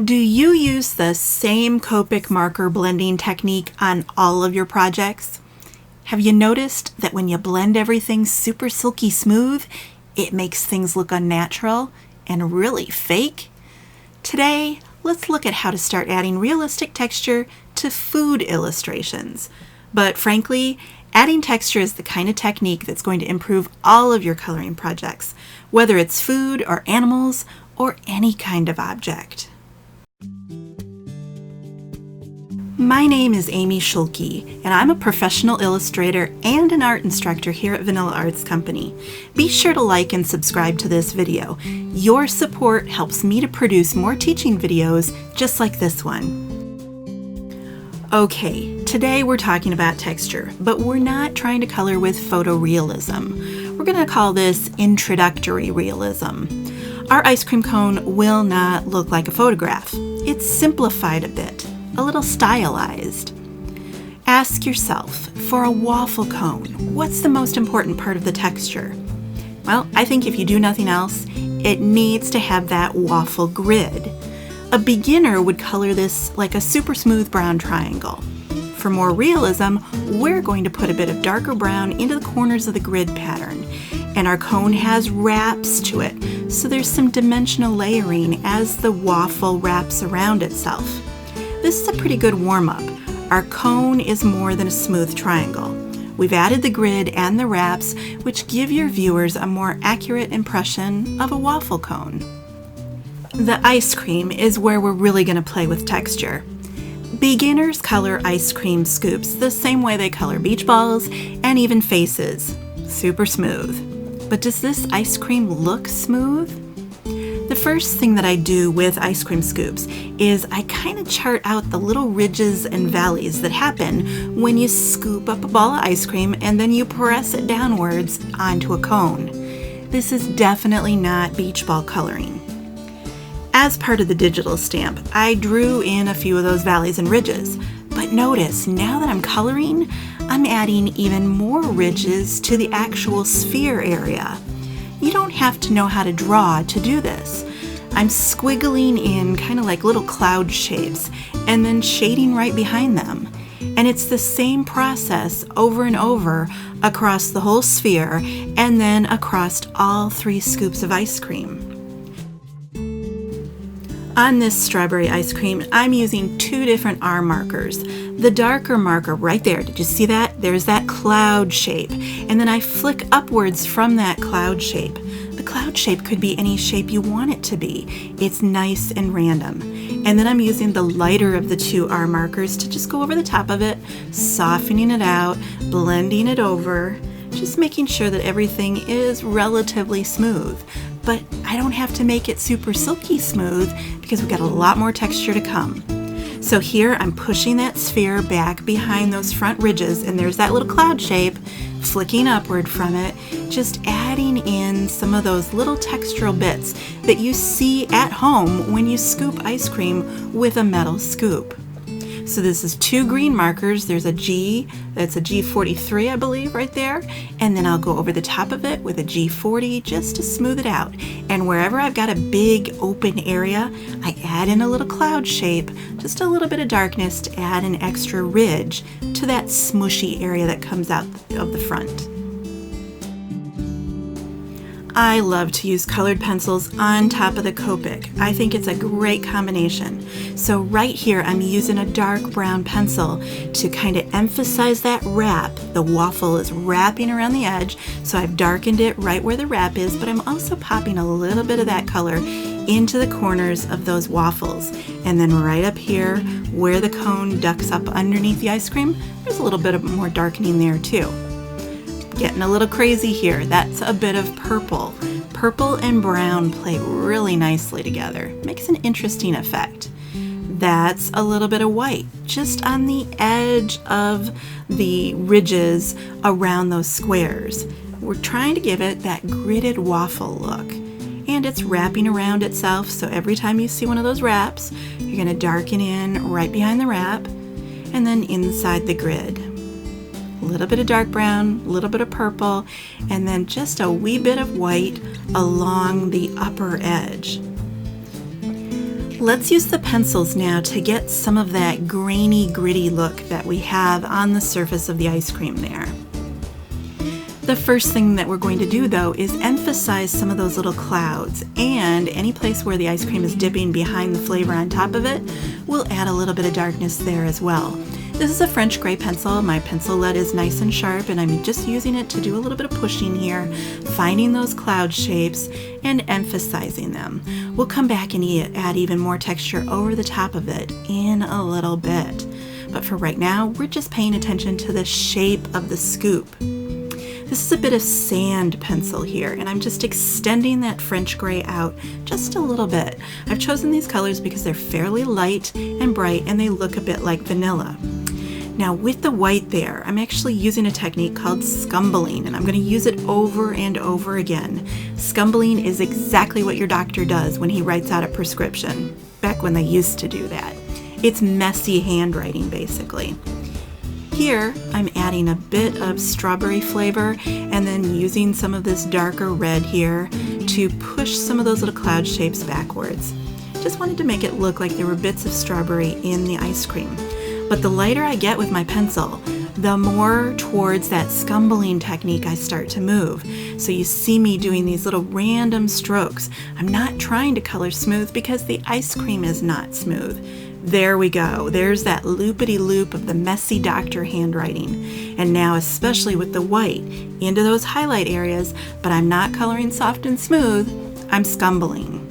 Do you use the same Copic marker blending technique on all of your projects? Have you noticed that when you blend everything super silky smooth, it makes things look unnatural and really fake? Today, let's look at how to start adding realistic texture to food illustrations. But frankly, adding texture is the kind of technique that's going to improve all of your coloring projects, whether it's food or animals or any kind of object. My name is Amy Shulke, and I'm a professional illustrator and an art instructor here at Vanilla Arts Company. Be sure to like and subscribe to this video. Your support helps me to produce more teaching videos just like this one. Okay, today we're talking about texture, but we're not trying to color with photorealism. We're going to call this introductory realism. Our ice cream cone will not look like a photograph. It's simplified a bit. A little stylized. Ask yourself, for a waffle cone, what's the most important part of the texture? Well, I think if you do nothing else, it needs to have that waffle grid. A beginner would color this like a super smooth brown triangle. For more realism, we're going to put a bit of darker brown into the corners of the grid pattern. And our cone has wraps to it, so there's some dimensional layering as the waffle wraps around itself. This is a pretty good warm-up. Our cone is more than a smooth triangle. We've added the grid and the wraps, which give your viewers a more accurate impression of a waffle cone. The ice cream is where we're really going to play with texture. Beginners color ice cream scoops the same way they color beach balls and even faces. Super smooth. But does this ice cream look smooth? The first thing that I do with ice cream scoops is I kind of chart out the little ridges and valleys that happen when you scoop up a ball of ice cream and then you press it downwards onto a cone. This is definitely not beach ball coloring. As part of the digital stamp, I drew in a few of those valleys and ridges. But notice, now that I'm coloring, I'm adding even more ridges to the actual sphere area. You don't have to know how to draw to do this. I'm squiggling in kind of like little cloud shapes and then shading right behind them. And it's the same process over and over across the whole sphere and then across all 3 scoops of ice cream. On this strawberry ice cream, I'm using 2 different R markers. The darker marker right there, did you see that? There's that cloud shape. And then I flick upwards from that cloud shape. The cloud shape could be any shape you want it to be. It's nice and random. And then I'm using the lighter of the 2 R markers to just go over the top of it, softening it out, blending it over, just making sure that everything is relatively smooth. But I don't have to make it super silky smooth because we've got a lot more texture to come. So here I'm pushing that sphere back behind those front ridges, and there's that little cloud shape flicking upward from it, just adding in some of those little textural bits that you see at home when you scoop ice cream with a metal scoop. So this is 2 green markers. There's a G, that's a G43 I believe right there, and then I'll go over the top of it with a G40 just to smooth it out. And wherever I've got a big open area, I add in a little cloud shape, just a little bit of darkness to add an extra ridge to that smushy area that comes out of the front. I love to use colored pencils on top of the Copic. I think it's a great combination. So right here I'm using a dark brown pencil to kind of emphasize that wrap. The waffle is wrapping around the edge, so I've darkened it right where the wrap is, but I'm also popping a little bit of that color into the corners of those waffles. And then right up here where the cone ducks up underneath the ice cream, there's a little bit of more darkening there too. Getting a little crazy here. That's a bit of purple. Purple and brown play really nicely together. Makes an interesting effect. That's a little bit of white, just on the edge of the ridges around those squares. We're trying to give it that gridded waffle look. And it's wrapping around itself, so every time you see one of those wraps, you're going to darken in right behind the wrap and then inside the grid. A little bit of dark brown, a little bit of purple, and then just a wee bit of white along the upper edge. Let's use the pencils now to get some of that grainy, gritty look that we have on the surface of the ice cream there. The first thing that we're going to do though is emphasize some of those little clouds, and any place where the ice cream is dipping behind the flavor on top of it, we'll add a little bit of darkness there as well. This is a French gray pencil. My pencil lead is nice and sharp, and I'm just using it to do a little bit of pushing here, finding those cloud shapes and emphasizing them. We'll come back and add even more texture over the top of it in a little bit. But for right now, we're just paying attention to the shape of the scoop. This is a bit of sand pencil here, and I'm just extending that French gray out just a little bit. I've chosen these colors because they're fairly light and bright, and they look a bit like vanilla. Now with the white there, I'm actually using a technique called scumbling, and I'm going to use it over and over again. Scumbling is exactly what your doctor does when he writes out a prescription, back when they used to do that. It's messy handwriting, basically. Here, I'm adding a bit of strawberry flavor and then using some of this darker red here to push some of those little cloud shapes backwards. Just wanted to make it look like there were bits of strawberry in the ice cream. But the lighter I get with my pencil, the more towards that scumbling technique I start to move. So you see me doing these little random strokes. I'm not trying to color smooth because the ice cream is not smooth. There we go. There's that loopity-loop of the messy doctor handwriting. And now, especially with the white, into those highlight areas, but I'm not coloring soft and smooth, I'm scumbling.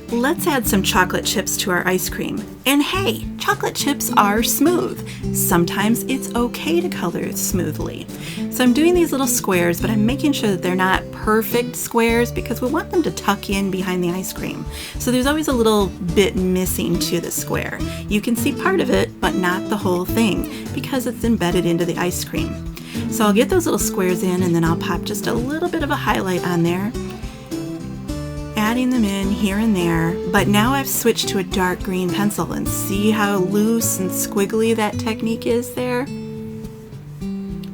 Let's add some chocolate chips to our ice cream. And hey, chocolate chips are smooth. Sometimes it's okay to color smoothly. So I'm doing these little squares, but I'm making sure that they're not perfect squares because we want them to tuck in behind the ice cream. So there's always a little bit missing to the square. You can see part of it, but not the whole thing because it's embedded into the ice cream. So I'll get those little squares in, and then I'll pop just a little bit of a highlight on there, adding them in here and there. But now I've switched to a dark green pencil, and see how loose and squiggly that technique is there?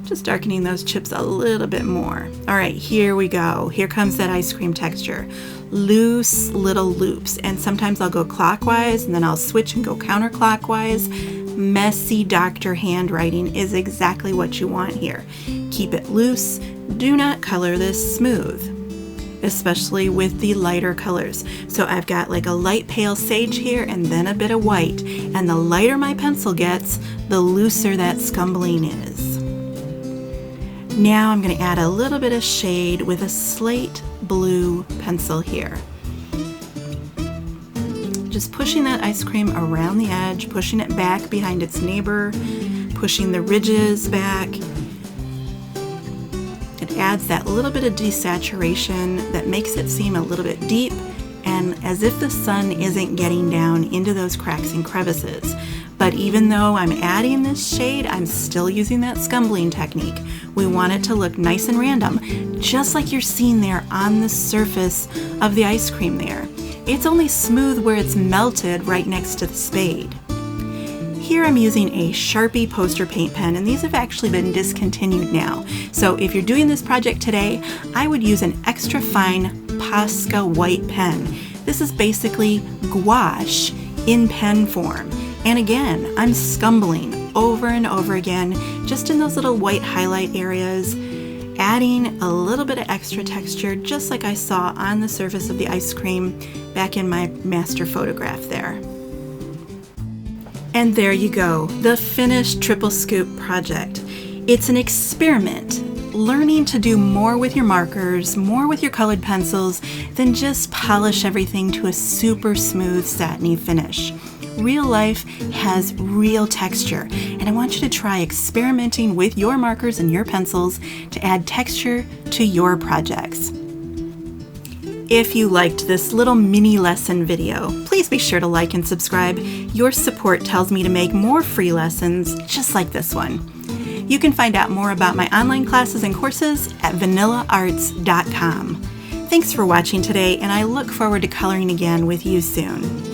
Just darkening those chips a little bit more. All right, here we go. Here comes that ice cream texture. Loose little loops, and sometimes I'll go clockwise and then I'll switch and go counterclockwise. Messy doctor handwriting is exactly what you want here. Keep it loose. Do not color this smooth, especially with the lighter colors. So I've got like a light pale sage here and then a bit of white. And the lighter my pencil gets, the looser that scumbling is. Now I'm going to add a little bit of shade with a slate blue pencil here. Just pushing that ice cream around the edge, pushing it back behind its neighbor, pushing the ridges back. It adds that little bit of desaturation that makes it seem a little bit deep and as if the sun isn't getting down into those cracks and crevices. But even though I'm adding this shade, I'm still using that scumbling technique. We want it to look nice and random, just like you're seeing there on the surface of the ice cream there. It's only smooth where it's melted right next to the spade. Here I'm using a Sharpie poster paint pen, and these have actually been discontinued now. So if you're doing this project today, I would use an extra fine Posca white pen. This is basically gouache in pen form. And again, I'm scumbling over and over again, just in those little white highlight areas, adding a little bit of extra texture, just like I saw on the surface of the ice cream back in my master photograph there. And there you go, the finished triple scoop project. It's an experiment, learning to do more with your markers, more with your colored pencils, than just polish everything to a super smooth satiny finish. Real life has real texture, and I want you to try experimenting with your markers and your pencils to add texture to your projects. If you liked this little mini lesson video, please be sure to like and subscribe. Your support tells me to make more free lessons just like this one. You can find out more about my online classes and courses at vanillaarts.com. Thanks for watching today, and I look forward to coloring again with you soon.